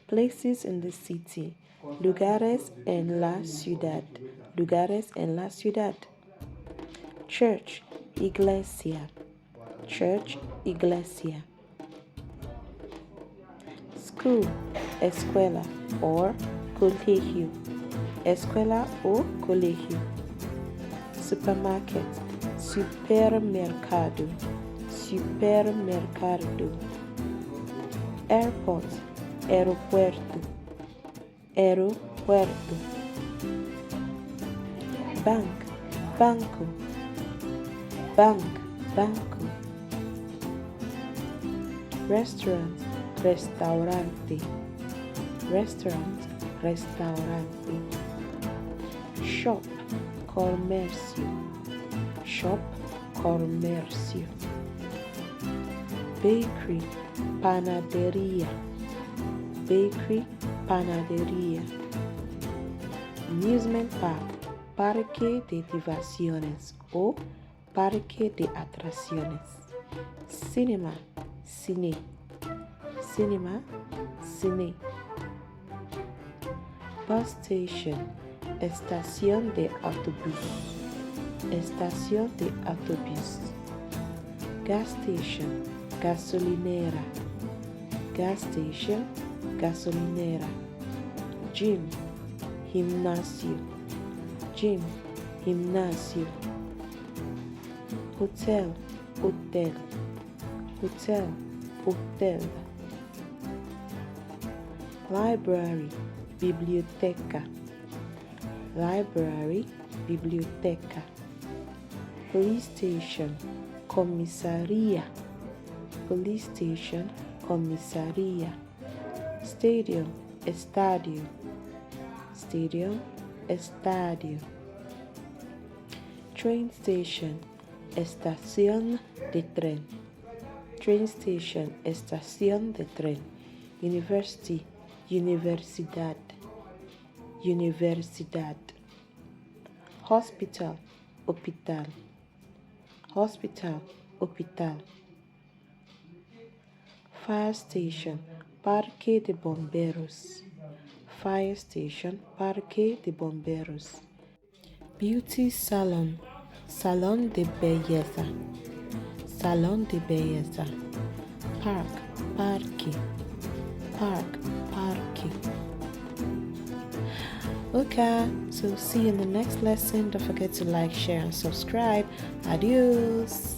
Places in the city. Lugares en la ciudad. Lugares en la ciudad. Church, iglesia. Church, iglesia. School, escuela or colegio. Escuela o colegio. Supermarket, supermercado. Supermercado. Airport, aeropuerto. Aeropuerto. Bank, banco. Bank, banco. Restaurant, restaurante. Restaurant, restaurante. Shop, comercio. Shop, comercio. Bakery, panadería. Bakery, panadería. Amusement park, parque de diversiones o parque de atracciones. Cinema, cine. Cinema, cine. Bus station, estación de autobús. Estación de autobús. Gas station, gasolinera. Gas station, gasolinera. Gym, gimnasio. Gym, gimnasio. Hotel, hotel. Hotel, hotel. Library, biblioteca. Library, biblioteca. Police station, comisaría. Police station, comisaría. Stadium, estadio. Stadium, estadio. Train station, estación de tren. Train station, estación de tren. University, universidad. Universidad. Hospital, hospital. Hospital, hospital. Fire station, parque de bomberos. Fire station, parque de bomberos. Beauty salon, salón de belleza. Salón de belleza. Park, parque. Park, parque. Okay, so see you in the next lesson. Don't forget to like, share, and subscribe. Adios.